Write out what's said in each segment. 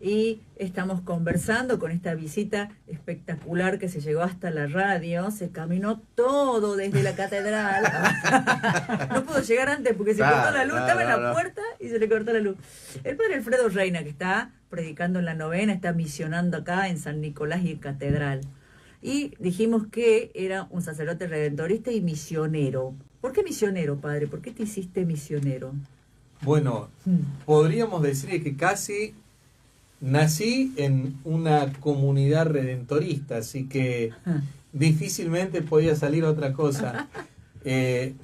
y estamos conversando con esta visita espectacular que se llegó hasta la radio, se caminó todo desde la catedral. No pudo llegar antes porque se cortó la luz, estaba en la puerta y se le cortó la luz. El padre Alfredo Reina, que está predicando en la novena, está misionando acá en San Nicolás y en Catedral. Y dijimos que era un sacerdote redentorista y misionero. ¿Por qué misionero, padre? ¿Por qué te hiciste misionero? Bueno, podríamos decir que casi nací en una comunidad redentorista, así que difícilmente podía salir otra cosa.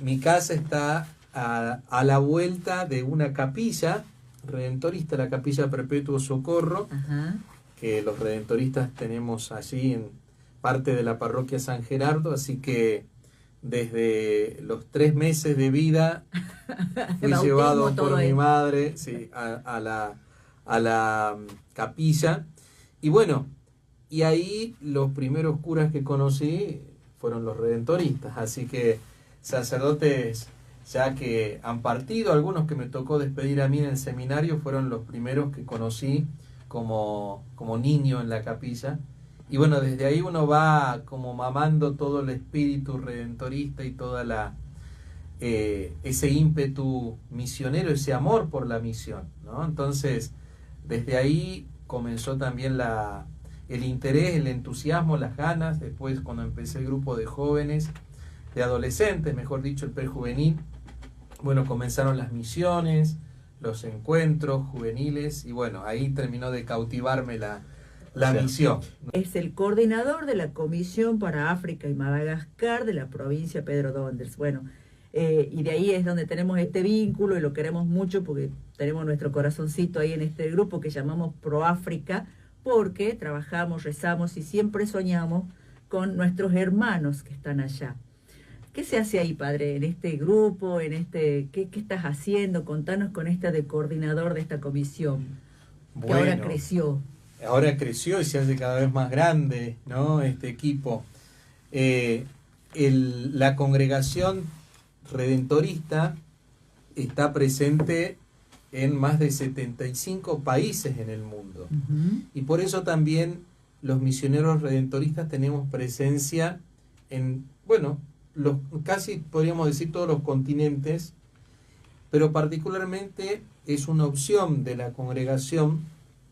Mi casa está a la vuelta de una capilla redentorista, la Capilla Perpetuo Socorro, que los redentoristas tenemos allí en parte de la parroquia San Gerardo, así que desde los 3 meses de vida fui llevado por mi madre, sí, a la capilla, y bueno, y ahí los primeros curas que conocí fueron los redentoristas, así que sacerdotes ya que han partido, algunos que me tocó despedir a mí en el seminario, fueron los primeros que conocí como niño en la capilla. Y bueno, desde ahí uno va como mamando todo el espíritu redentorista y toda ese ímpetu misionero, ese amor por la misión, ¿no? Entonces, desde ahí comenzó también el interés, el entusiasmo, las ganas. Después, cuando empecé el grupo de jóvenes, de adolescentes, mejor dicho, el prejuvenil, bueno, comenzaron las misiones, los encuentros juveniles, y bueno, ahí terminó de cautivarme la misión. Es el coordinador de la Comisión para África y Madagascar de la provincia Pedro Donders. Bueno, y de ahí es donde tenemos este vínculo y lo queremos mucho porque tenemos nuestro corazoncito ahí en este grupo que llamamos Proáfrica, porque trabajamos, rezamos y siempre soñamos con nuestros hermanos que están allá. ¿Qué se hace ahí, padre, en este grupo, ¿qué estás haciendo? Contanos con de coordinador de esta comisión, que bueno, ahora creció. Ahora creció y se hace cada vez más grande, ¿no? Este equipo. La congregación redentorista está presente en más de 75 países en el mundo. Y por eso también los misioneros redentoristas tenemos presencia en, bueno, casi podríamos decir todos los continentes, pero particularmente es una opción de la congregación,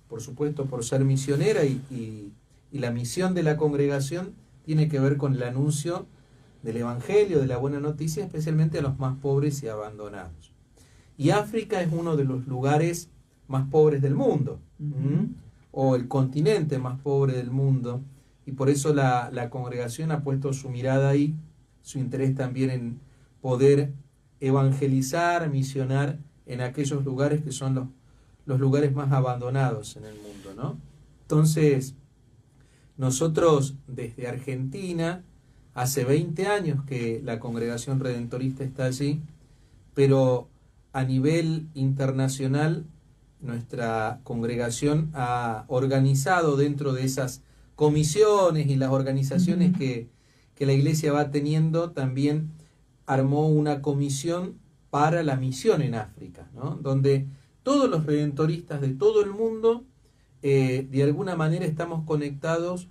por supuesto por ser misionera, y la misión de la congregación tiene que ver con el anuncio del Evangelio, de la buena noticia, especialmente a los más pobres y abandonados. Y África es uno de los lugares más pobres del mundo, o el continente más pobre del mundo, y por eso la congregación ha puesto su mirada ahí, su interés también en poder evangelizar, misionar en aquellos lugares que son los lugares más abandonados en el mundo, ¿no? Entonces, nosotros desde Argentina, hace 20 años que la congregación redentorista está allí, pero a nivel internacional nuestra congregación ha organizado dentro de esas comisiones y las organizaciones que la iglesia va teniendo, también armó una comisión para la misión en África, ¿no? Donde todos los redentoristas de todo el mundo, de alguna manera estamos conectados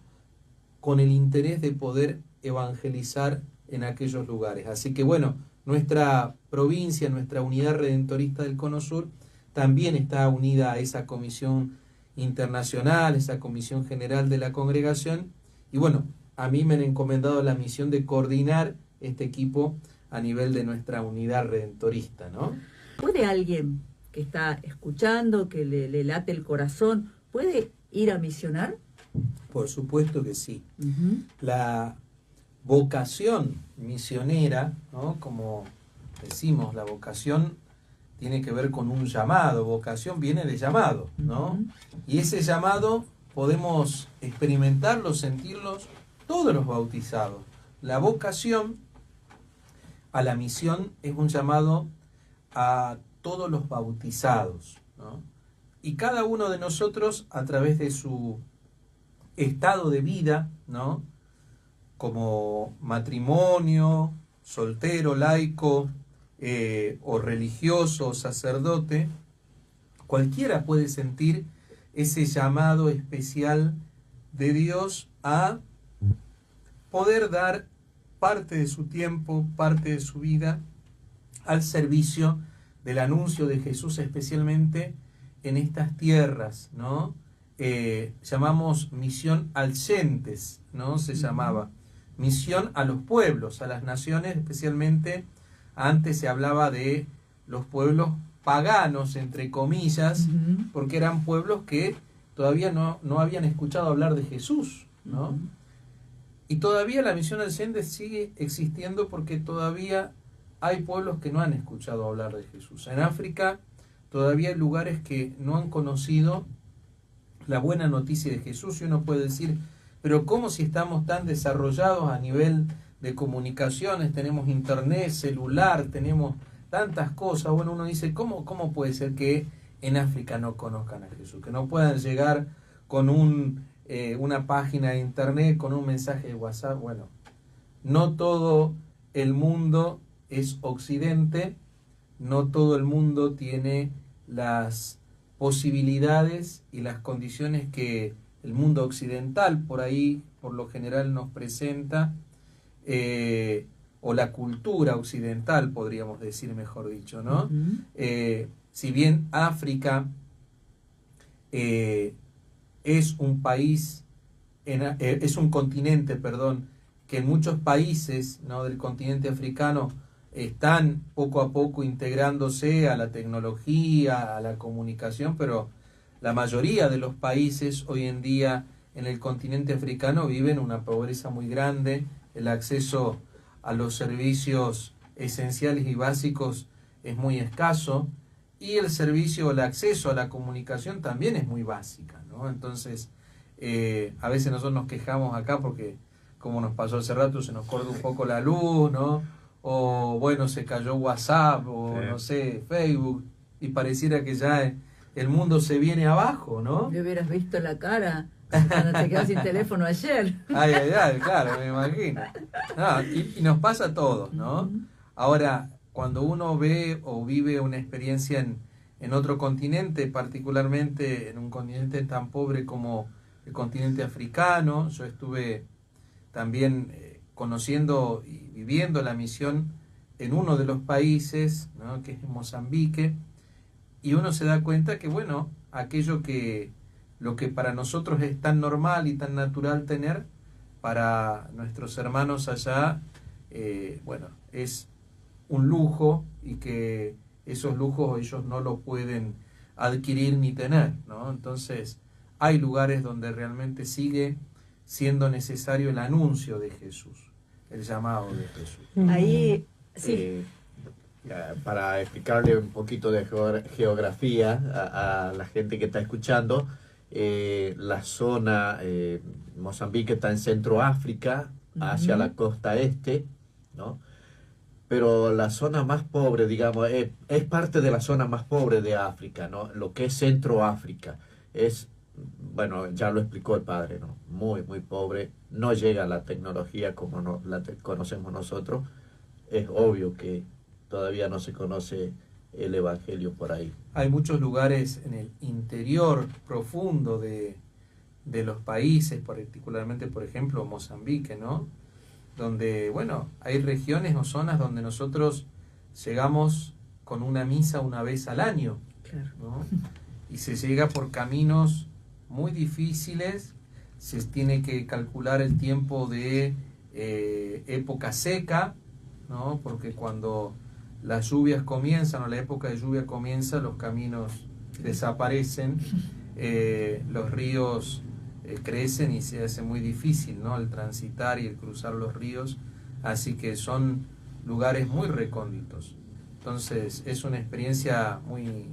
con el interés de poder evangelizar en aquellos lugares. Así que bueno, nuestra provincia, nuestra unidad redentorista del Cono Sur, también está unida a esa comisión internacional, esa comisión general de la congregación, y bueno, a mí me han encomendado la misión de coordinar este equipo a nivel de nuestra unidad redentorista, ¿no? ¿Puede alguien que está escuchando, que le late el corazón, puede ir a misionar? Por supuesto que sí. La vocación misionera, ¿no? Como decimos, la vocación tiene que ver con un llamado. Vocación viene de llamado, ¿no? Y ese llamado podemos experimentarlo, sentirlos todos los bautizados. La vocación a la misión es un llamado a todos los bautizados, ¿no? Y cada uno de nosotros, a través de su estado de vida, ¿no? Como matrimonio, soltero, laico, o religioso, o sacerdote, cualquiera puede sentir ese llamado especial de Dios a poder dar parte de su tiempo, parte de su vida al servicio del anuncio de Jesús, especialmente en estas tierras, ¿no? Llamamos misión al gentes, ¿no? Se llamaba misión a los pueblos, a las naciones, especialmente antes se hablaba de los pueblos paganos, entre comillas, porque eran pueblos que todavía no habían escuchado hablar de Jesús, ¿no? Y todavía la misión al gentes sigue existiendo porque todavía hay pueblos que no han escuchado hablar de Jesús. En África todavía hay lugares que no han conocido la buena noticia de Jesús, y uno puede decir, pero ¿cómo si estamos tan desarrollados a nivel de comunicaciones? Tenemos internet, celular, tenemos tantas cosas. Bueno, uno dice, ¿cómo puede ser que en África no conozcan a Jesús? Que no puedan llegar con una página de internet, con un mensaje de WhatsApp. Bueno, no todo el mundo es occidente, no todo el mundo tiene las posibilidades y las condiciones que el mundo occidental por ahí, por lo general, nos presenta, o la cultura occidental, podríamos decir, mejor dicho, ¿no? Si bien África es un país, es un continente, perdón, que en muchos países, ¿no?, del continente africano están poco a poco integrándose a la tecnología, a la comunicación, pero la mayoría de los países hoy en día en el continente africano viven una pobreza muy grande, el acceso a los servicios esenciales y básicos es muy escaso, y el acceso a la comunicación también es muy básica, ¿no? Entonces, a veces nosotros nos quejamos acá porque, como nos pasó hace rato, se nos corta un poco la luz, ¿no? O bueno, se cayó WhatsApp, o no sé, Facebook, y pareciera que ya el mundo se viene abajo, ¿no? Le hubieras visto la cara cuando te quedas sin teléfono ayer. Ay, claro, me imagino. No, y nos pasa a todos, ¿no? Ahora, cuando uno ve o vive una experiencia en otro continente, particularmente en un continente tan pobre como el continente africano, yo estuve también conociendo y viviendo la misión en uno de los países, ¿no?, que es Mozambique, y uno se da cuenta que, bueno, lo que para nosotros es tan normal y tan natural tener, para nuestros hermanos allá, bueno, es un lujo, y que esos lujos ellos no lo pueden adquirir ni tener, ¿no? Entonces, hay lugares donde realmente sigue siendo necesario el anuncio de Jesús, el llamado de Jesús. Ahí, sí. Para explicarle un poquito de geografía a la gente que está escuchando, la zona, Mozambique está en Centro África, hacia la costa este, ¿no? Pero la zona más pobre, digamos, es parte de la zona más pobre de África, ¿no? Lo que es Centro África es, bueno, ya lo explicó el padre, ¿no? Muy, muy pobre, no llega a la tecnología como la conocemos nosotros. Es obvio que todavía no se conoce el evangelio por ahí. Hay muchos lugares en el interior profundo de los países, particularmente, por ejemplo, Mozambique, ¿no?, donde, bueno, hay regiones o zonas donde nosotros llegamos con una misa una vez al año, Claro. ¿no? Y se llega por caminos muy difíciles, se tiene que calcular el tiempo de época seca, ¿no?, porque cuando las lluvias comienzan, o la época de lluvia comienza, los caminos desaparecen, los ríos crecen y se hace muy difícil, ¿no?, el transitar y el cruzar los ríos, así que son lugares muy recónditos. Entonces es una experiencia muy,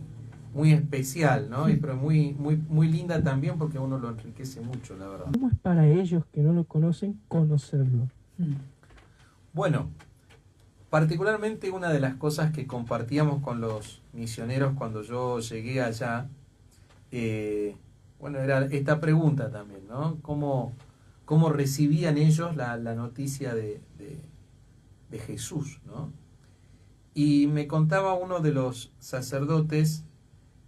muy especial, ¿no?, y pero muy, muy, muy linda también, porque uno lo enriquece mucho, la verdad. ¿Cómo es para ellos que no lo conocen conocerlo? Bueno, particularmente una de las cosas que compartíamos con los misioneros cuando yo llegué allá, bueno, era esta pregunta también, ¿no? ¿Cómo recibían ellos la noticia de Jesús, ¿no? Y me contaba uno de los sacerdotes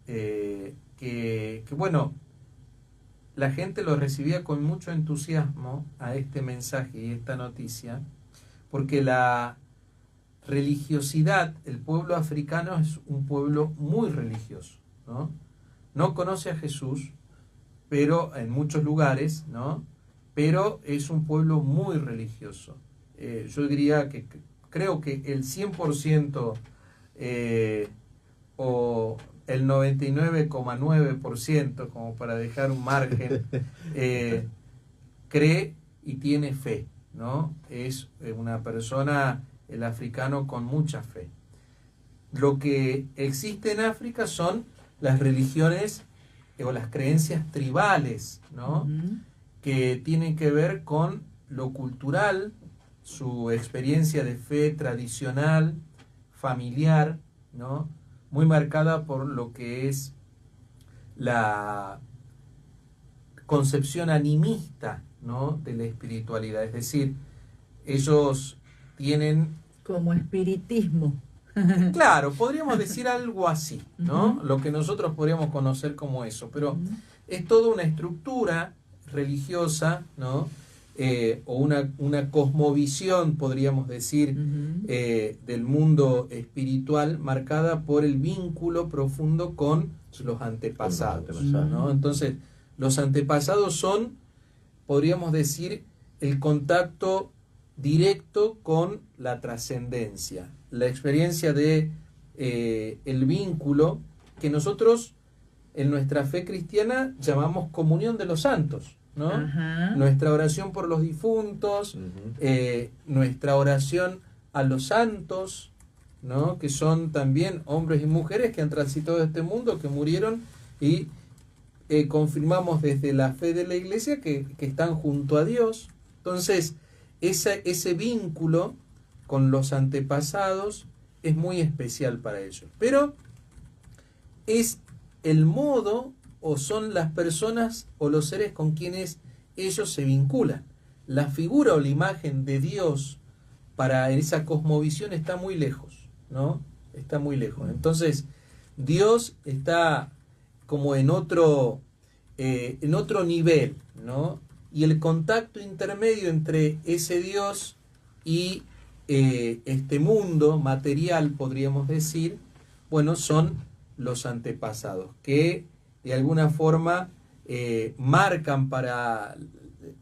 que bueno, la gente lo recibía con mucho entusiasmo a este mensaje y esta noticia, porque la religiosidad, el pueblo africano es un pueblo muy religioso, ¿no? No conoce a Jesús, pero en muchos lugares, ¿no? Pero es un pueblo muy religioso. Yo diría que creo que el 100% o el 99,9%, como para dejar un margen, cree y tiene fe, ¿no? Es una persona, el africano, con mucha fe. Lo que existe en África son las religiones o las creencias tribales, ¿no? Que tienen que ver con lo cultural, su experiencia de fe tradicional, familiar, ¿no? Muy marcada por lo que es la concepción animista, ¿no? De la espiritualidad. Es decir, ellos tienen... Como espiritismo. Claro, podríamos decir algo así, ¿no? Lo que nosotros podríamos conocer como eso, pero es toda una estructura religiosa, ¿no? O una cosmovisión, podríamos decir, del mundo espiritual, marcada por el vínculo profundo con los antepasados, ¿no? Entonces, los antepasados son, podríamos decir, el contacto directo con la trascendencia, la experiencia de el vínculo que nosotros en nuestra fe cristiana llamamos comunión de los santos, ¿no? Nuestra oración por los difuntos, nuestra oración a los santos, ¿no? Que son también hombres y mujeres que han transitado este mundo, que murieron, y confirmamos desde la fe de la Iglesia que están junto a Dios. Entonces, ese vínculo con los antepasados es muy especial para ellos. Pero es el modo o son las personas o los seres con quienes ellos se vinculan. La figura o la imagen de Dios para esa cosmovisión está muy lejos, ¿no? Está muy lejos. Entonces, Dios está como en otro nivel, ¿no? Y el contacto intermedio entre ese Dios y este mundo material, podríamos decir, bueno, son los antepasados, que de alguna forma marcan para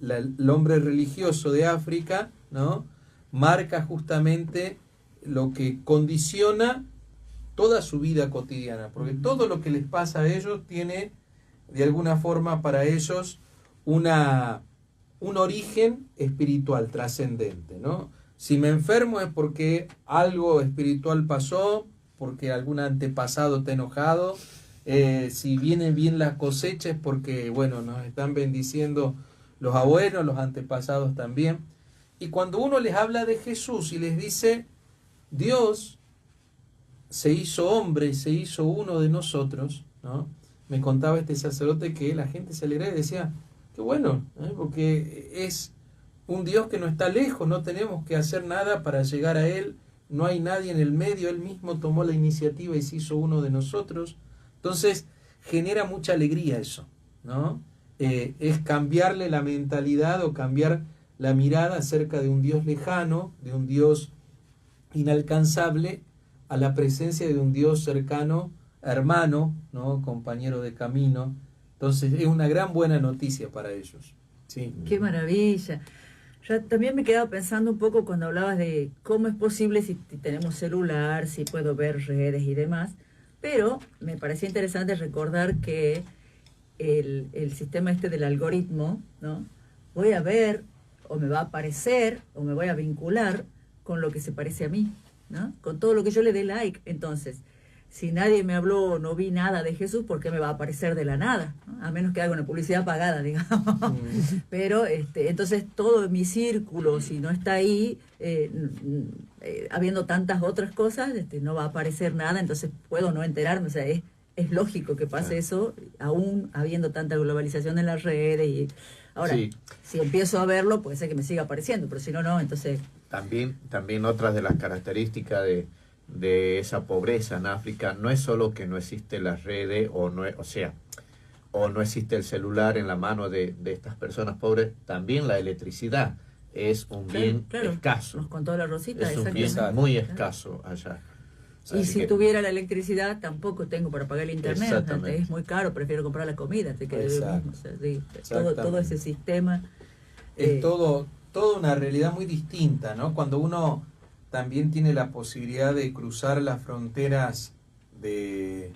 el hombre religioso de África, ¿no? Marca justamente lo que condiciona toda su vida cotidiana, porque todo lo que les pasa a ellos tiene, de alguna forma, para ellos un origen espiritual trascendente, ¿no? Si me enfermo es porque algo espiritual pasó, porque algún antepasado está enojado. Si vienen bien las cosechas es porque, bueno, nos están bendiciendo los abuelos, los antepasados también. Y cuando uno les habla de Jesús y les dice, Dios se hizo hombre y se hizo uno de nosotros, ¿no? Me contaba este sacerdote que la gente se alegraba y decía, qué bueno, porque es un Dios que no está lejos, no tenemos que hacer nada para llegar a Él, no hay nadie en el medio, Él mismo tomó la iniciativa y se hizo uno de nosotros. Entonces, genera mucha alegría eso, ¿no? Es cambiarle la mentalidad o cambiar la mirada acerca de un Dios lejano, de un Dios inalcanzable, a la presencia de un Dios cercano, hermano, ¿no? Compañero de camino. Entonces, es una gran buena noticia para ellos. Sí. ¡Qué maravilla! Yo también me quedaba pensando un poco cuando hablabas de cómo es posible si tenemos celular, si puedo ver redes y demás, pero me parecía interesante recordar que el sistema este del algoritmo, ¿no? Voy a ver, o me va a aparecer, o me voy a vincular con lo que se parece a mí, ¿no? Con todo lo que yo le dé like. Entonces, si nadie me habló o no vi nada de Jesús, ¿por qué me va a aparecer de la nada? ¿No? A menos que haga una publicidad pagada, digamos. Pero entonces todo mi círculo, si no está ahí, habiendo tantas otras cosas, no va a aparecer nada, entonces puedo no enterarme. O sea, es lógico que pase eso, aún habiendo tanta globalización en las redes. Y ahora, si empiezo a verlo, puede ser que me siga apareciendo, pero si no, no, entonces... También otras de las características de esa pobreza en África no es solo que no existen las redes, o sea, o no existe el celular en la mano de estas personas pobres, también la electricidad es un bien escaso. Nos contó la Rosita, es un bien muy escaso allá. Y si tuviera la electricidad, tampoco tengo para pagar el internet. Exactamente. Es muy caro, prefiero comprar la comida. Así que todo ese sistema. Es toda una realidad muy distinta, ¿no? Cuando uno también tiene la posibilidad de cruzar las fronteras de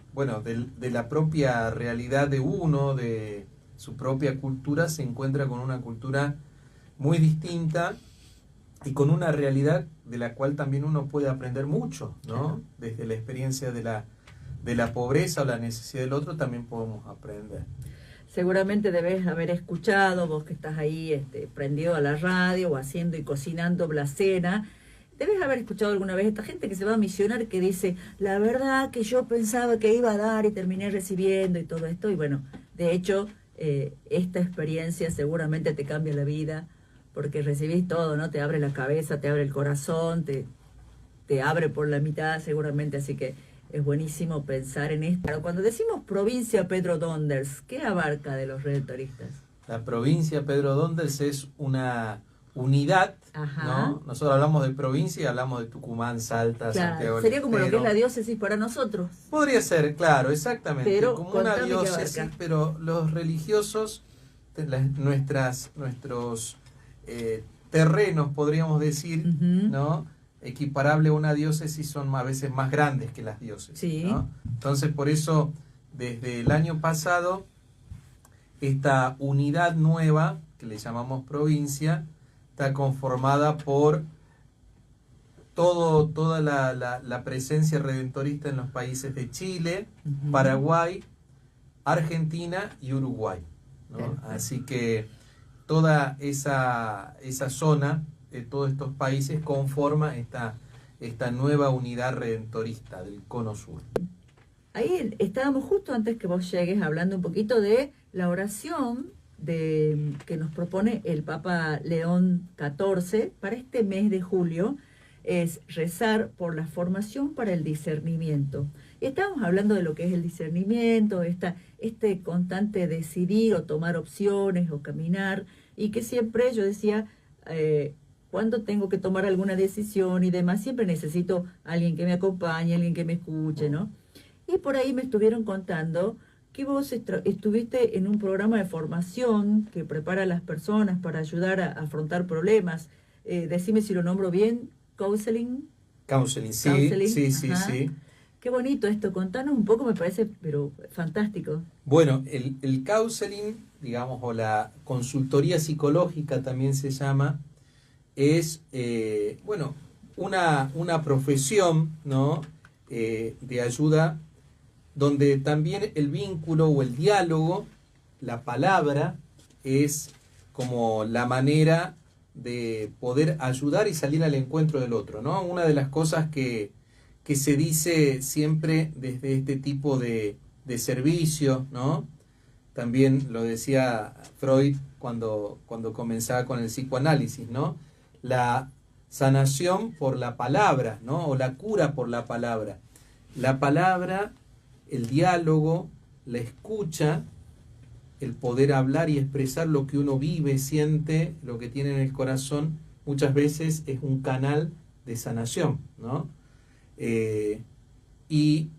la propia realidad de uno, de su propia cultura, se encuentra con una cultura muy distinta y con una realidad de la cual también uno puede aprender mucho, ¿no? Desde la experiencia de la pobreza o la necesidad del otro también podemos aprender. Seguramente debes haber escuchado, vos que estás ahí prendido a la radio o haciendo y cocinando la cena, debes haber escuchado alguna vez esta gente que se va a misionar que dice, la verdad que yo pensaba que iba a dar y terminé recibiendo y todo esto. Y bueno, de hecho, esta experiencia seguramente te cambia la vida porque recibís todo, ¿no? Te abre la cabeza, te abre el corazón, te abre por la mitad seguramente, así que es buenísimo pensar en esto. Cuando decimos provincia Pedro Donders, ¿qué abarca de los redentoristas? La provincia Pedro Donders es una unidad, ¿no? Nosotros hablamos de provincia y hablamos de Tucumán, Salta, Santiago. Sería como lo que es la diócesis para nosotros. Podría ser, claro, exactamente. Pero como una diócesis, pero los religiosos, nuestros terrenos, podríamos decir, ¿no? Equiparable a una diócesis, son a veces más grandes que las diócesis, sí. ¿no? Entonces, por eso, desde el año pasado, esta unidad nueva, que le llamamos provincia, está conformada por toda la presencia redentorista en los países de Chile, Paraguay, Argentina y Uruguay, ¿no? Así que toda esa zona de todos estos países conforma esta nueva unidad redentorista del Cono Sur. Ahí estábamos justo antes que vos llegues hablando un poquito de la oración que nos propone el Papa León XIV para este mes de julio, es rezar por la formación para el discernimiento. Y estábamos hablando de lo que es el discernimiento, este constante decidir o tomar opciones o caminar, y que siempre yo decía, cuando tengo que tomar alguna decisión y demás, siempre necesito a alguien que me acompañe, alguien que me escuche, ¿no? Y por ahí me estuvieron contando que vos estuviste en un programa de formación que prepara a las personas para ayudar a afrontar problemas. Decime si lo nombro bien, counseling. Counseling, sí. Qué bonito esto, contanos un poco, me parece, pero fantástico. Bueno, el counseling, digamos, o la consultoría psicológica también se llama, es, una profesión, ¿no? De ayuda, donde también el vínculo o el diálogo, la palabra, es como la manera de poder ayudar y salir al encuentro del otro, ¿no? Una de las cosas que se dice siempre desde este tipo de servicio, ¿no? También lo decía Freud cuando comenzaba con el psicoanálisis, ¿no? La sanación por la palabra, ¿no? O la cura por la palabra. La palabra, el diálogo, la escucha, el poder hablar y expresar lo que uno vive, siente, lo que tiene en el corazón, muchas veces es un canal de sanación, ¿no? Y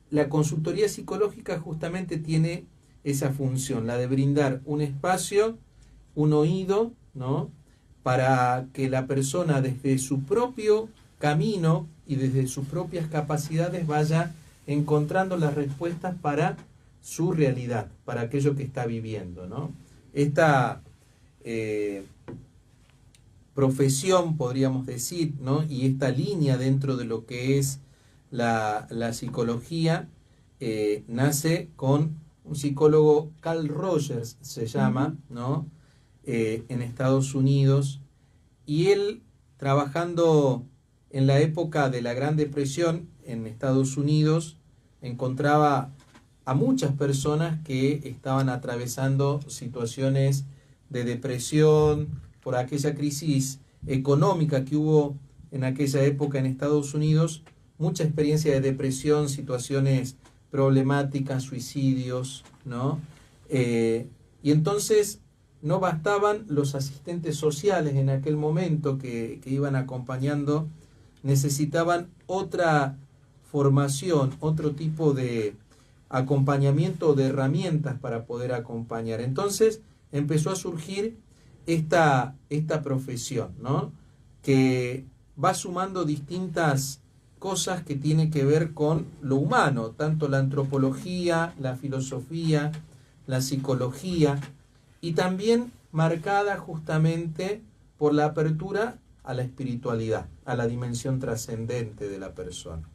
la consultoría psicológica justamente tiene esa función, la de brindar un espacio, un oído, ¿no? Para que la persona desde su propio camino y desde sus propias capacidades vaya encontrando las respuestas para su realidad, para aquello que está viviendo, ¿no? Esta profesión, podríamos decir, ¿no? Y esta línea dentro de lo que es la psicología, nace con un psicólogo, Carl Rogers se llama, ¿no? En Estados Unidos, y él, trabajando en la época de la Gran Depresión en Estados Unidos, encontraba a muchas personas que estaban atravesando situaciones de depresión por aquella crisis económica que hubo en aquella época en Estados Unidos, mucha experiencia de depresión, situaciones problemáticas, suicidios, ¿no? Y entonces no bastaban los asistentes sociales en aquel momento que iban acompañando, necesitaban otra formación, otro tipo de acompañamiento, de herramientas para poder acompañar. Entonces empezó a surgir esta profesión, ¿no? Que va sumando distintas cosas que tienen que ver con lo humano, tanto la antropología, la filosofía, la psicología, y también marcada justamente por la apertura a la espiritualidad, a la dimensión trascendente de la persona.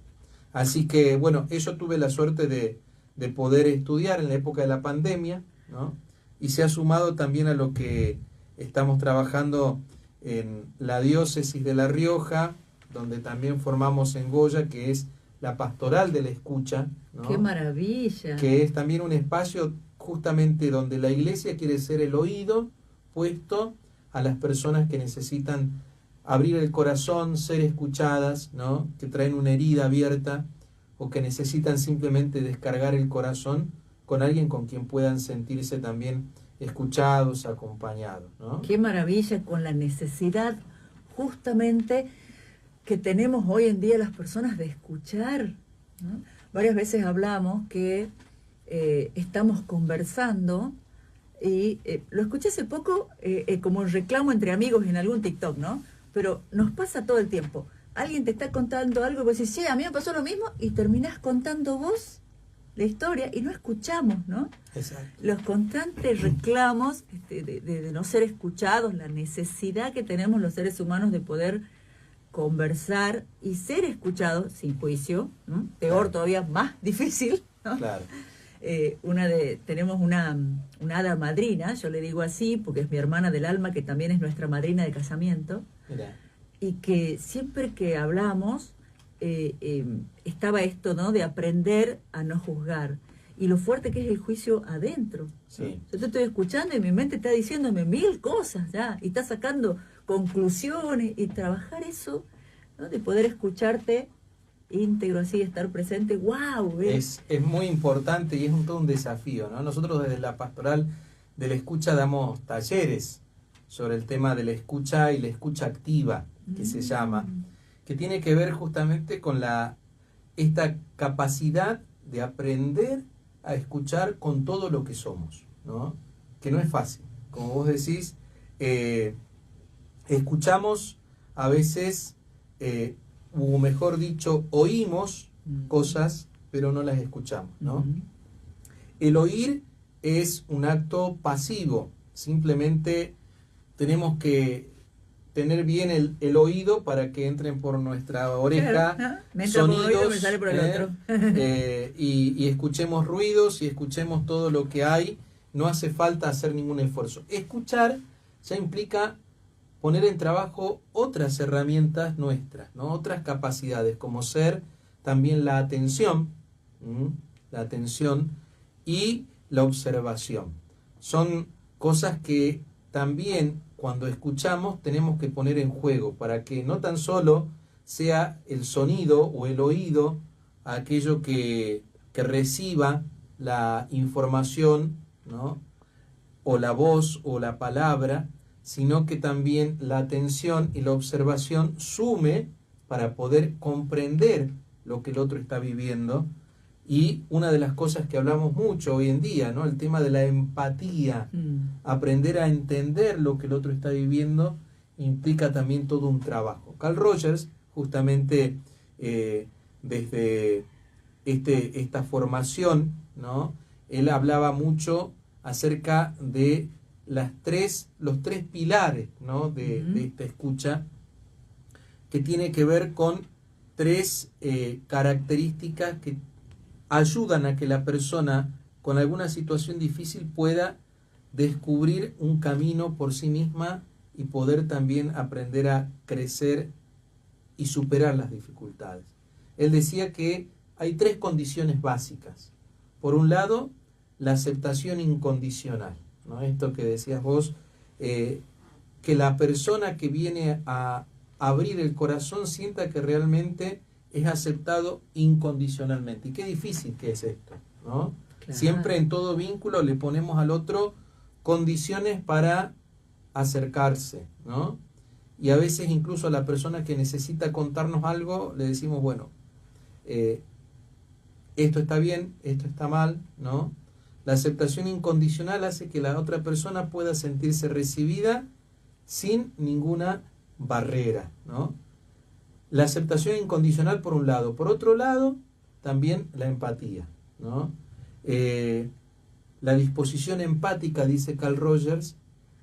Así que, bueno, eso tuve la suerte de poder estudiar en la época de la pandemia, ¿no? Y se ha sumado también a lo que estamos trabajando en la diócesis de La Rioja, donde también formamos en Goya, que es la pastoral de la escucha, ¿no? ¡Qué maravilla! Que es también un espacio justamente donde la iglesia quiere ser el oído puesto a las personas que necesitan abrir el corazón, ser escuchadas, ¿no? Que traen una herida abierta o que necesitan simplemente descargar el corazón con alguien con quien puedan sentirse también escuchados, acompañados, ¿no? ¡Qué maravilla! Con la necesidad justamente que tenemos hoy en día las personas de escuchar, ¿no? Varias veces hablamos que estamos conversando y lo escuché hace poco como un reclamo entre amigos en algún TikTok, ¿no? Pero nos pasa todo el tiempo. Alguien te está contando algo y vos decís, sí, a mí me pasó lo mismo, y terminás contando vos la historia y no escuchamos, ¿no? Exacto. Los constantes reclamos de no ser escuchados, la necesidad que tenemos los seres humanos de poder conversar y ser escuchados sin juicio, ¿no? Peor todavía, más difícil, ¿no? Claro. Tenemos una hada madrina, yo le digo así porque es mi hermana del alma, que también es nuestra madrina de casamiento. Mirá. Y que siempre que hablamos estaba esto, ¿no? De aprender a no juzgar. Y lo fuerte que es el juicio adentro. Sí. Yo te estoy escuchando y mi mente está diciéndome 1000 cosas ya, y está sacando conclusiones, y trabajar eso, ¿no? De poder escucharte íntegro, así, estar presente, ¡wow! Es muy importante y es todo un desafío, ¿no? Nosotros desde la pastoral de la escucha damos talleres sobre el tema de la escucha y la escucha activa, que se llama, que tiene que ver justamente con esta capacidad de aprender a escuchar con todo lo que somos, ¿no? Que no es fácil. Como vos decís, escuchamos a veces, o mejor dicho, oímos cosas, pero no las escuchamos, ¿no? El oír es un acto pasivo, simplemente tenemos que tener bien el oído para que entren por nuestra oreja, claro, ¿no? Me entra sonidos, por un oído, me sale por el otro. Y escuchemos ruidos y escuchemos todo lo que hay. No hace falta hacer ningún esfuerzo. Escuchar ya implica poner en trabajo otras herramientas nuestras, ¿no? Otras capacidades, como ser también la atención y la observación. Son cosas que también cuando escuchamos tenemos que poner en juego para que no tan solo sea el sonido o el oído aquello que reciba la información, ¿no? O la voz o la palabra, sino que también la atención y la observación sume para poder comprender lo que el otro está viviendo. Y una de las cosas que hablamos mucho hoy en día, ¿no? El tema de la empatía, aprender a entender lo que el otro está viviendo, implica también todo un trabajo. Carl Rogers, justamente desde esta formación, ¿no? Él hablaba mucho acerca de los tres pilares, ¿no? de esta escucha, que tiene que ver con tres características que ayudan a que la persona con alguna situación difícil pueda descubrir un camino por sí misma y poder también aprender a crecer y superar las dificultades. Él decía que hay tres condiciones básicas. Por un lado, la aceptación incondicional, ¿no? Esto que decías vos, que la persona que viene a abrir el corazón sienta que realmente es aceptado incondicionalmente. Y qué difícil que es esto, ¿no? Claro. Siempre en todo vínculo le ponemos al otro condiciones para acercarse, ¿no? Y a veces incluso a la persona que necesita contarnos algo le decimos, bueno, esto está bien, esto está mal, ¿no? La aceptación incondicional hace que la otra persona pueda sentirse recibida sin ninguna barrera, ¿no? La aceptación incondicional por un lado. Por otro lado, también la empatía, ¿no? La disposición empática, dice Carl Rogers,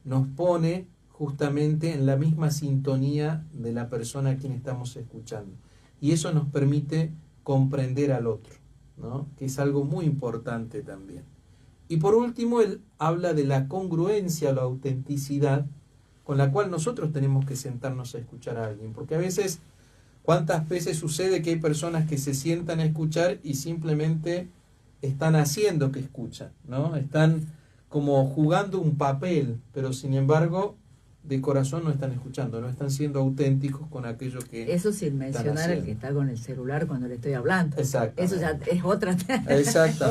nos pone justamente en la misma sintonía de la persona a quien estamos escuchando. Y eso nos permite comprender al otro, ¿no? Que es algo muy importante también. Y por último, él habla de la congruencia, la autenticidad, con la cual nosotros tenemos que sentarnos a escuchar a alguien. Porque a veces, ¿cuántas veces sucede que hay personas que se sientan a escuchar y simplemente están haciendo que escuchan, ¿no? Están como jugando un papel, pero sin embargo de corazón no están escuchando, no están siendo auténticos con aquello que eso sin mencionar el que está con el celular cuando le estoy hablando. Exacto. Eso ya es otra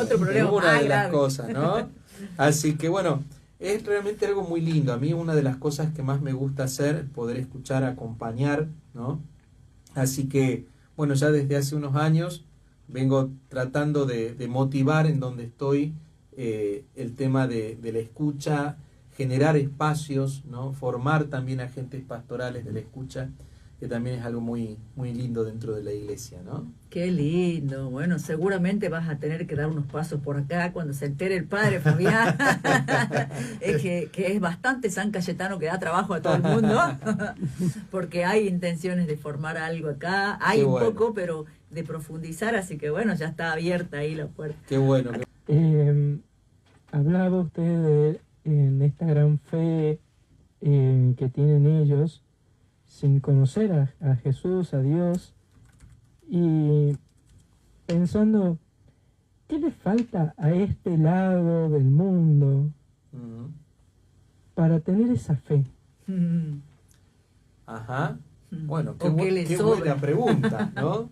otro problema. Una de las cosas, ¿no? Así que bueno, es realmente algo muy lindo. A mí una de las cosas que más me gusta hacer es poder escuchar, acompañar, ¿no? Así que bueno, ya desde hace unos años vengo tratando de motivar en donde estoy el tema de la escucha, generar espacios, ¿no? Formar también agentes pastorales de la escucha, que también es algo muy, muy lindo dentro de la iglesia, ¿no? Qué lindo. Bueno, seguramente vas a tener que dar unos pasos por acá cuando se entere el padre Fabián. Es que es bastante San Cayetano, que da trabajo a todo el mundo, porque hay intenciones de formar algo acá, hay Qué un bueno. poco, pero de profundizar, así que bueno, ya está abierta ahí la puerta. Qué bueno. Hablaba usted en esta gran fe que tienen ellos sin conocer a Jesús, a Dios, y pensando, ¿qué le falta a este lado del mundo para tener esa fe? Ajá. Bueno, ¿O qué le qué sobra? buena pregunta, ¿no?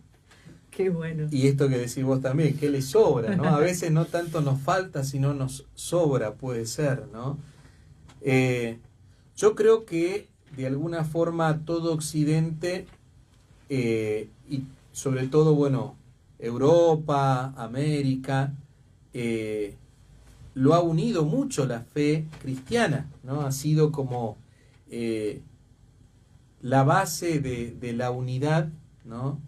Qué bueno. Y esto que decís vos también, ¿qué le sobra, no? A veces no tanto nos falta, sino nos sobra, puede ser, ¿no? Yo creo que de alguna forma todo Occidente, y sobre todo, bueno, Europa, América, lo ha unido mucho la fe cristiana, ¿no? Ha sido como la base de la unidad, ¿no?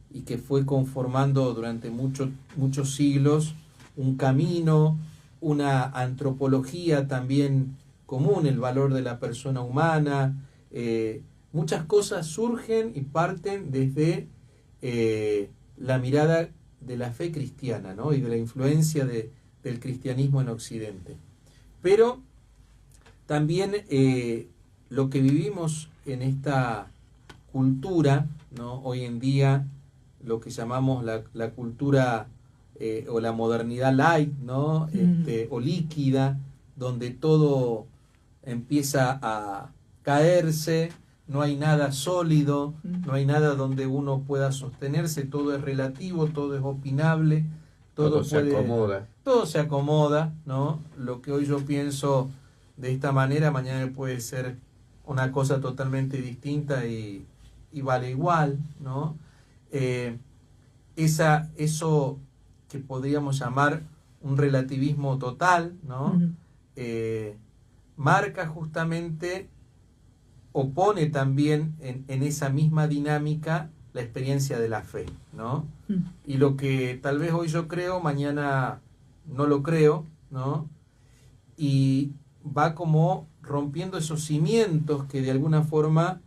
Y que fue conformando durante muchos siglos un camino, una antropología también común, el valor de la persona humana. Muchas cosas surgen y parten desde la mirada de la fe cristiana, ¿no? Y de la influencia del cristianismo en Occidente. Pero también lo que vivimos en esta cultura, ¿no? Hoy en día, lo que llamamos la cultura o la modernidad light, ¿no? O líquida, donde todo empieza a caerse, no hay nada sólido, no hay nada donde uno pueda sostenerse, todo es relativo, todo es opinable, todo se acomoda. Todo se acomoda, ¿no? Lo que hoy yo pienso de esta manera, mañana puede ser una cosa totalmente distinta y vale igual, ¿no? Eso que podríamos llamar un relativismo total, ¿no? Marca justamente, o pone también en esa misma dinámica la experiencia de la fe, ¿no? Y lo que tal vez hoy yo creo, mañana no lo creo, ¿no? Y va como rompiendo esos cimientos que de alguna forma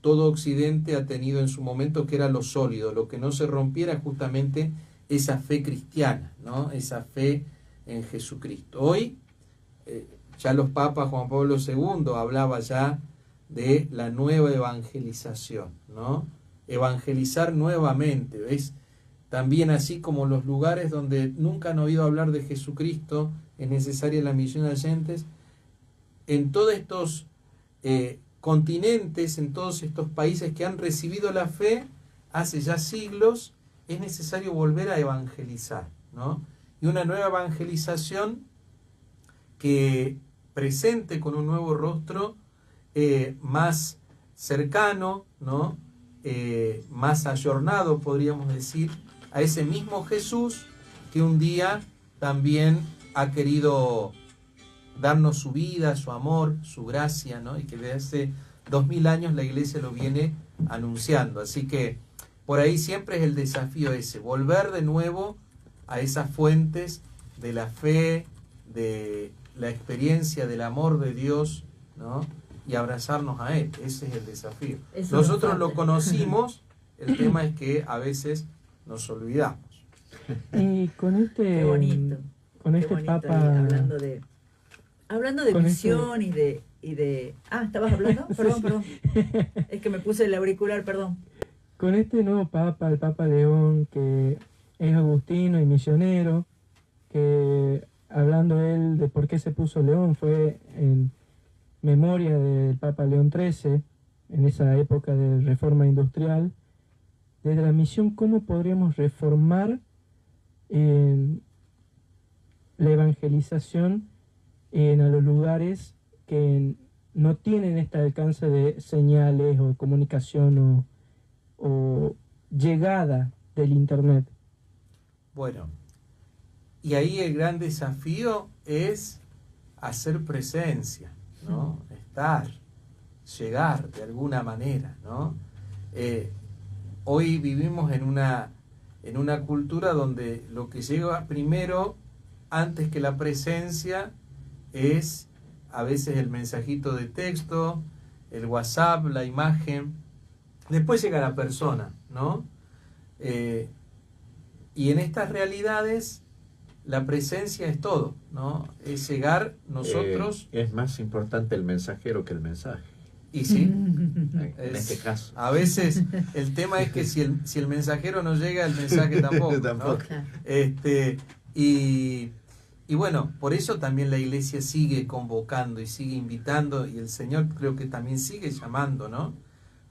todo Occidente ha tenido en su momento, que era lo sólido. Lo que no se rompiera justamente esa fe cristiana, ¿no? Esa fe en Jesucristo. Hoy ya los papas, Juan Pablo II hablaba ya de la nueva evangelización, ¿no? Evangelizar nuevamente, ¿ves? También así como los lugares donde nunca han oído hablar de Jesucristo, es necesaria la misión de oyentes. En todos estos continentes, en todos estos países que han recibido la fe hace ya siglos, es necesario volver a evangelizar, ¿no? y una nueva evangelización que presente con un nuevo rostro más cercano, ¿no? Más ayornado, podríamos decir, a ese mismo Jesús que un día también ha querido darnos su vida, su amor, su gracia, ¿no? Y que desde hace 2000 años la Iglesia lo viene anunciando. Así que por ahí siempre es el desafío ese, volver de nuevo a esas fuentes de la fe, de la experiencia del amor de Dios, ¿no? Y abrazarnos a Él. Ese es el desafío. Eso Nosotros lo conocimos, el tema es que a veces nos olvidamos. Y con este, Qué bonito. con Qué este bonito, Papa, hablando de con misión y de... Ah, ¿estabas hablando? Perdón. Es que me puse el auricular, perdón. con este nuevo Papa, el Papa León, que es agustino y misionero, que hablando él de por qué se puso León, fue en memoria del Papa León XIII, en esa época de reforma industrial. Desde la misión, ¿cómo podríamos reformar la evangelización a los lugares que no tienen este alcance de señales o comunicación o llegada del Internet? Bueno, y ahí el gran desafío es hacer presencia, ¿no? Estar, llegar de alguna manera, ¿no? Hoy vivimos en una cultura donde lo que llega primero, antes que la presencia, es a veces el mensajito de texto, el WhatsApp, la imagen, después llega la persona, ¿no? Y en estas realidades la presencia es todo, ¿no? Es llegar nosotros... Es más importante el mensajero que el mensaje. Y sí, En este caso. a veces el tema es que si el mensajero no llega, el mensaje tampoco, ¿no? Tampoco. Y bueno, por eso también la Iglesia sigue convocando y sigue invitando, y el Señor creo que también sigue llamando, ¿no?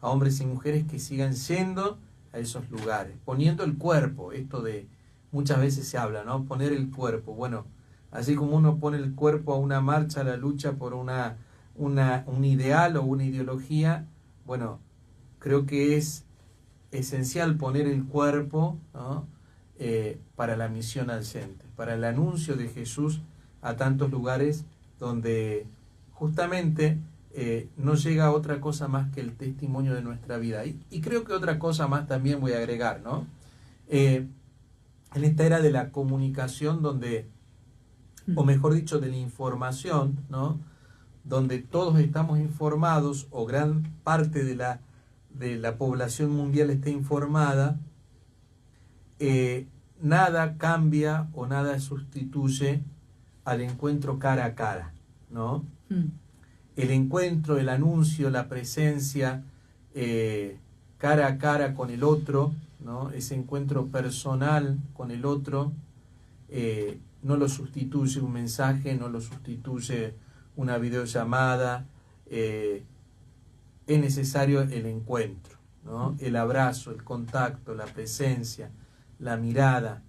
A hombres y mujeres que sigan yendo a esos lugares, poniendo el cuerpo, esto de, muchas veces se habla, ¿no? Poner el cuerpo. Bueno, así como uno pone el cuerpo a una marcha, a la lucha por un ideal o una ideología, bueno, creo que es esencial poner el cuerpo, ¿no? Para la misión al centro, para el anuncio de Jesús a tantos lugares donde justamente no llega otra cosa más que el testimonio de nuestra vida. Y creo que otra cosa más también voy a agregar, ¿no? En esta era de la comunicación donde, o mejor dicho, de la información, ¿no? Donde todos estamos informados, o gran parte de la población mundial está informada, nada cambia o nada sustituye al encuentro cara a cara, ¿no? El encuentro, el anuncio, la presencia cara a cara con el otro, ¿no? Ese encuentro personal con el otro no lo sustituye un mensaje, no lo sustituye una videollamada, es necesario el encuentro, ¿no? El abrazo, el contacto, la presencia, la mirada,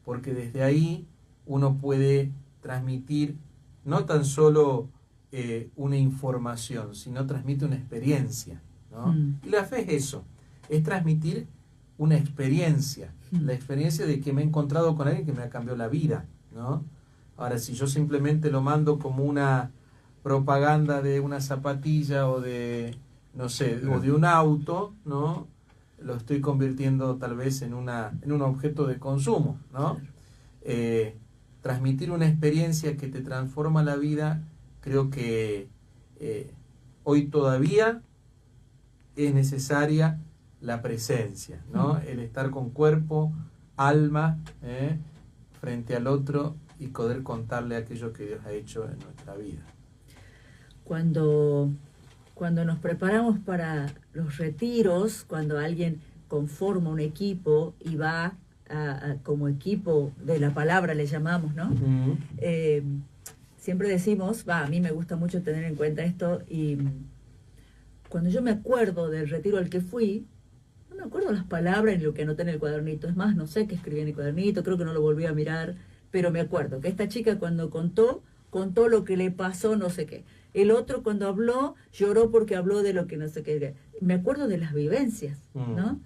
porque desde ahí uno puede transmitir no tan solo una información, sino transmite una experiencia, ¿no? Y la fe es eso, es transmitir una experiencia, la experiencia de que me he encontrado con alguien que me ha cambiado la vida, ¿no? Ahora, si yo simplemente lo mando como una propaganda de una zapatilla o de, no sé, o de un auto, ¿no? Lo estoy convirtiendo tal vez en un objeto de consumo, ¿no? Transmitir una experiencia que te transforma la vida, creo que hoy todavía es necesaria la presencia, ¿no? El estar con cuerpo, alma, frente al otro y poder contarle aquello que Dios ha hecho en nuestra vida. Cuando nos preparamos para los retiros, cuando alguien conforma un equipo y va como equipo de la palabra, le llamamos, ¿no? Siempre decimos, a mí me gusta mucho tener en cuenta esto, y cuando yo me acuerdo del retiro al que fui, no me acuerdo las palabras ni lo que anoté en el cuadernito. Es más, no sé qué escribí en el cuadernito, creo que no lo volví a mirar, pero me acuerdo que esta chica cuando contó lo que le pasó, no sé qué. El otro cuando habló, lloró porque habló de lo que no sé qué. Me acuerdo de las vivencias, ¿no?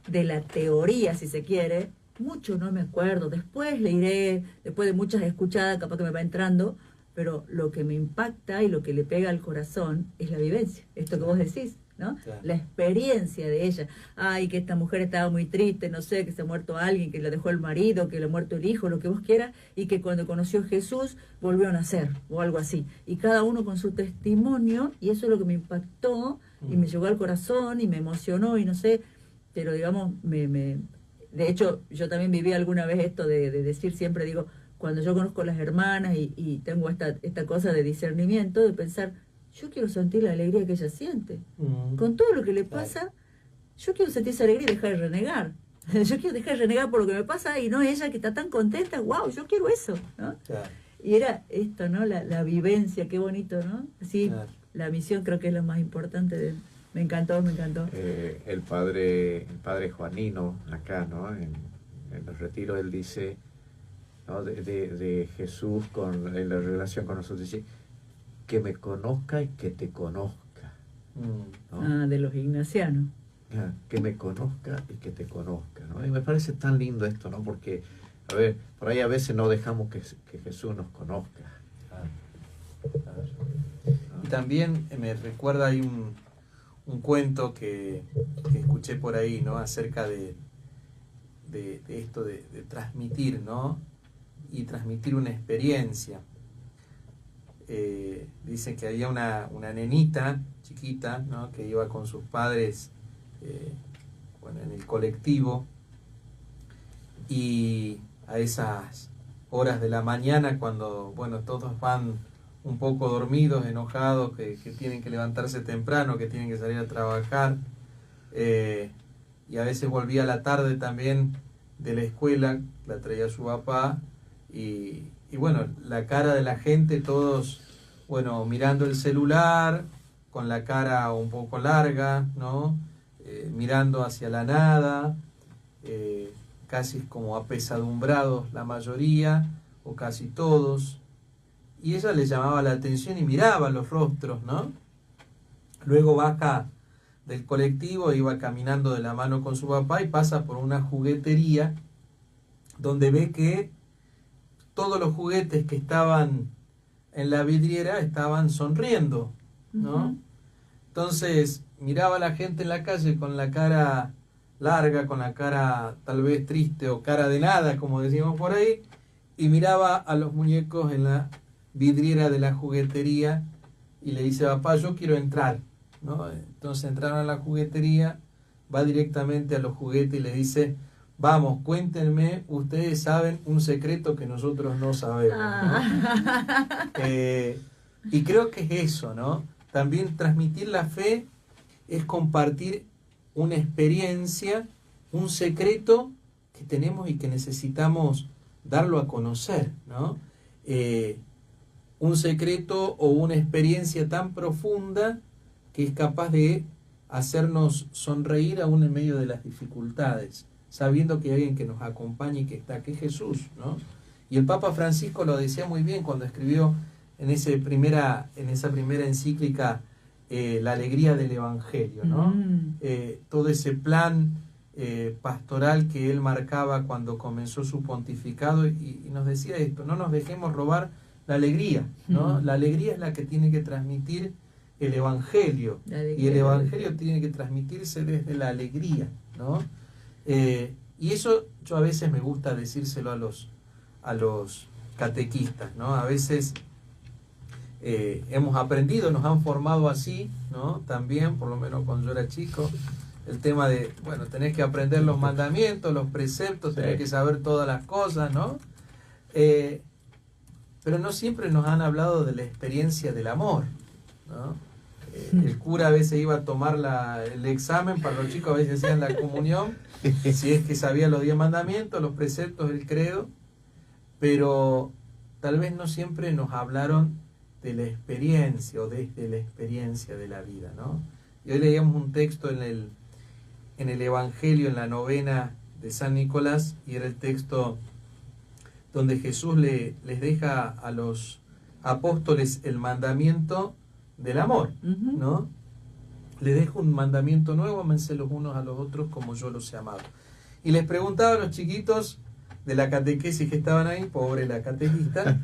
De la teoría, si se quiere. Mucho no me acuerdo. Después le iré, después de muchas escuchadas, capaz que me va entrando, pero lo que me impacta y lo que le pega al corazón es la vivencia. Esto que vos decís, ¿no? Claro. La experiencia de ella. Ay, que esta mujer estaba muy triste, no sé, que se ha muerto alguien, que le dejó el marido, que le ha muerto el hijo, lo que vos quieras, y que cuando conoció a Jesús volvió a nacer, o algo así. Y cada uno con su testimonio, y eso es lo que me impactó, y me llegó al corazón, y me emocionó, y no sé, pero digamos, de hecho, yo también viví alguna vez esto de decir, siempre digo, cuando yo conozco a las hermanas y tengo esta cosa de discernimiento, de pensar, yo quiero sentir la alegría que ella siente. Con todo lo que le pasa, yo quiero sentir esa alegría y dejar de renegar. Yo quiero dejar de renegar por lo que me pasa y no ella que está tan contenta. ¡Wow! Yo quiero eso, ¿no? Claro. Y era esto, ¿no? La vivencia, qué bonito, ¿no? Así, claro. La misión creo que es lo más importante. Me encantó, me encantó. El padre Juanino, acá, ¿no? En los retiros, él dice, ¿no? de Jesús en la relación con nosotros, dice, que me conozca y que te conozca. ¿No? De los ignacianos. Que me conozca y que te conozca, ¿no? Y me parece tan lindo esto, ¿no? Porque, a ver, por ahí a veces no dejamos que Jesús nos conozca. Y también me recuerda, hay un cuento que escuché por ahí, ¿no? Acerca de esto de transmitir, ¿no? Y transmitir una experiencia. Dicen que había una nenita chiquita, ¿no? Que iba con sus padres en el colectivo, y a esas horas de la mañana, cuando todos van un poco dormidos, enojados, que tienen que levantarse temprano, que tienen que salir a trabajar, y a veces volvía a la tarde también de la escuela, la traía su papá, y la cara de la gente, todos, mirando el celular, con la cara un poco larga, ¿no? Mirando hacia la nada, casi como apesadumbrados la mayoría, o casi todos, y ella le llamaba la atención y miraba los rostros, ¿no? Luego baja del colectivo, iba caminando de la mano con su papá y pasa por una juguetería, donde ve que todos los juguetes que estaban en la vidriera estaban sonriendo, ¿no? Entonces miraba a la gente en la calle con la cara larga, con la cara tal vez triste o cara de nada, como decimos por ahí, y miraba a los muñecos en la vidriera de la juguetería y le dice, papá, yo quiero entrar, ¿no? Entonces entraron a la juguetería, va directamente a los juguetes y le dice, vamos, cuéntenme, ustedes saben un secreto que nosotros no sabemos, ¿no? Y creo que es eso, ¿no? También transmitir la fe es compartir una experiencia, un secreto que tenemos y que necesitamos darlo a conocer, ¿no? Un secreto o una experiencia tan profunda que es capaz de hacernos sonreír aún en medio de las dificultades, sabiendo que hay alguien que nos acompaña y que está, que es Jesús, ¿no? Y el Papa Francisco lo decía muy bien cuando escribió en esa primera encíclica La alegría del Evangelio, ¿no? Todo ese plan pastoral que él marcaba cuando comenzó su pontificado, y nos decía esto, no nos dejemos robar la alegría, ¿no? La alegría es la que tiene que transmitir el Evangelio, y el Evangelio tiene que transmitirse desde la alegría, ¿no? Y eso yo a veces me gusta decírselo a los catequistas, ¿no? A veces hemos aprendido, nos han formado así, ¿no? También, por lo menos cuando yo era chico, el tema de, tenés que aprender los mandamientos, los preceptos, tenés que saber todas las cosas, ¿no? Pero no siempre nos han hablado de la experiencia del amor, ¿no? El cura a veces iba a tomar el examen, para los chicos a veces hacían la comunión, si es que sabía los 10 mandamientos, los preceptos, el credo, pero tal vez no siempre nos hablaron de la experiencia o desde la experiencia de la vida, ¿no? Y hoy leíamos un texto en el Evangelio, en la novena de San Nicolás, y era el texto donde Jesús les deja a los apóstoles el mandamiento del amor, ¿no? Les dejo un mandamiento nuevo, ámense los unos a los otros como yo los he amado. Y les preguntaba a los chiquitos de la catequesis que estaban ahí, pobre la catequista,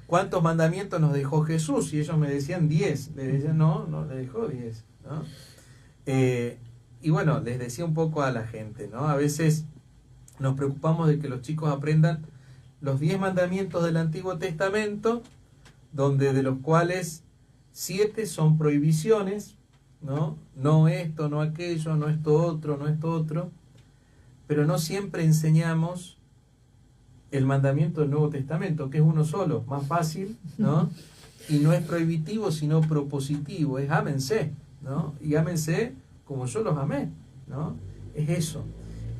¿cuántos mandamientos nos dejó Jesús? Y ellos me decían 10. Le decían, no le dejó 10, ¿no? Y bueno, les decía un poco a la gente, ¿no? A veces nos preocupamos de que los chicos aprendan los 10 mandamientos del Antiguo Testamento, donde de los cuales 7 son prohibiciones, ¿no? No esto, no aquello, no esto otro, no esto otro. Pero no siempre enseñamos el mandamiento del Nuevo Testamento, que es uno solo, más fácil, ¿no? Y no es prohibitivo, sino propositivo, es ámense, ¿no? Y ámense como yo los amé, ¿no? Es eso.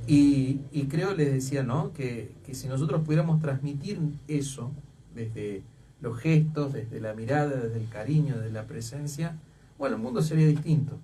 Y creo, les decía, ¿no? Que si nosotros pudiéramos transmitir eso desde los gestos, desde la mirada, desde el cariño, desde la presencia, bueno, el mundo sería distinto.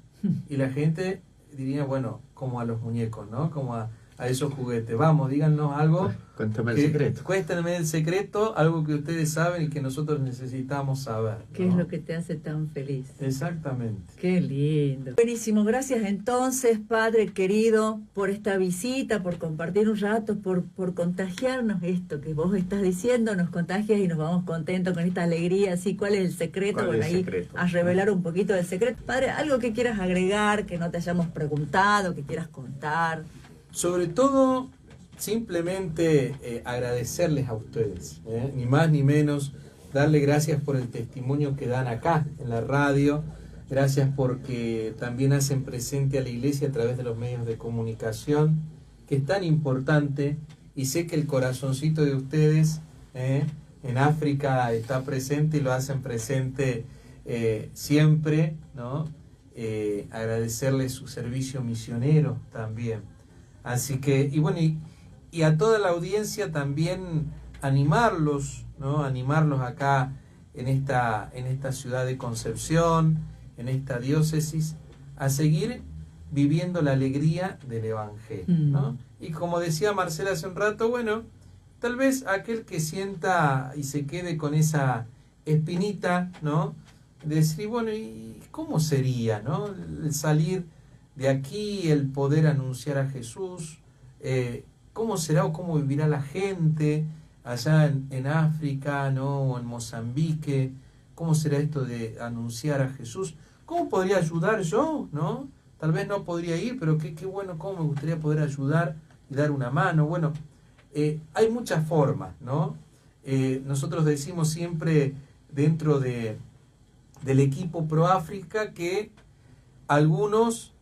Y la gente diría, bueno, como a los muñecos, ¿no? Como a esos juguetes. Vamos, díganos algo. Cuéntame el secreto. Cuéntenme el secreto, algo que ustedes saben y que nosotros necesitamos saber, ¿no? ¿Qué es lo que te hace tan feliz? Exactamente. Qué lindo. Buenísimo, gracias entonces, Padre querido, por esta visita, por compartir un rato, por contagiarnos esto que vos estás diciendo, nos contagias y nos vamos contentos con esta alegría. Así, ¿cuál es el secreto? ¿Cuál es el ahí secreto? A revelar un poquito del secreto. Padre, algo que quieras agregar, que no te hayamos preguntado, que quieras contar. Sobre todo, simplemente agradecerles a ustedes, ni más ni menos, darle gracias por el testimonio que dan acá en la radio, gracias porque también hacen presente a la iglesia a través de los medios de comunicación, que es tan importante, y sé que el corazoncito de ustedes en África está presente y lo hacen presente siempre, ¿no? Agradecerles su servicio misionero también. Así que, y bueno, y a toda la audiencia también animarlos, ¿no? Animarlos acá en esta ciudad de Concepción, en esta diócesis, a seguir viviendo la alegría del Evangelio, ¿no? Y como decía Marcela hace un rato, bueno, tal vez aquel que sienta y se quede con esa espinita, ¿no? De decir, bueno, ¿y cómo sería, ¿no? El salir de aquí, el poder anunciar a Jesús, cómo será o cómo vivirá la gente allá en África, ¿no? O en Mozambique, cómo será esto de anunciar a Jesús, cómo podría ayudar yo, ¿no? Tal vez no podría ir, pero qué bueno, cómo me gustaría poder ayudar y dar una mano. Bueno, hay muchas formas, ¿no? Nosotros decimos siempre dentro del equipo Pro África que algunos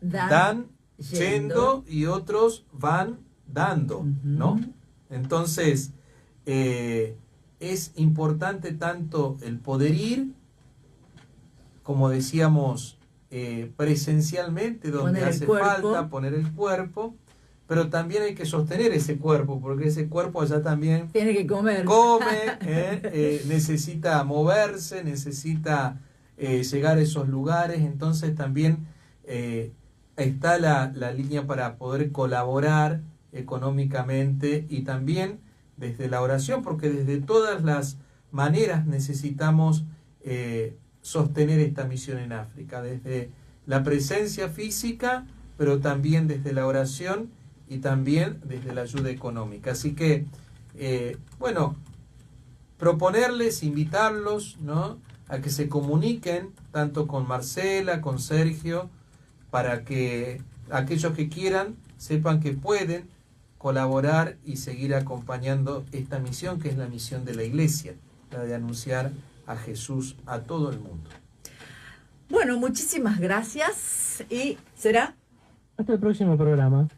dan yendo y otros van dando, ¿no? Entonces, es importante tanto el poder ir, como decíamos, presencialmente, donde hace falta poner el cuerpo, pero también hay que sostener ese cuerpo, porque ese cuerpo allá también tiene que comer. Necesita moverse, necesita llegar a esos lugares, entonces también está la línea para poder colaborar económicamente y también desde la oración, porque desde todas las maneras necesitamos sostener esta misión en África, desde la presencia física, pero también desde la oración y también desde la ayuda económica. Así que, bueno, proponerles, invitarlos, ¿no?, a que se comuniquen tanto con Marcela, con Sergio, para que aquellos que quieran sepan que pueden colaborar y seguir acompañando esta misión, que es la misión de la Iglesia, la de anunciar a Jesús a todo el mundo. Bueno, muchísimas gracias y será hasta el próximo programa.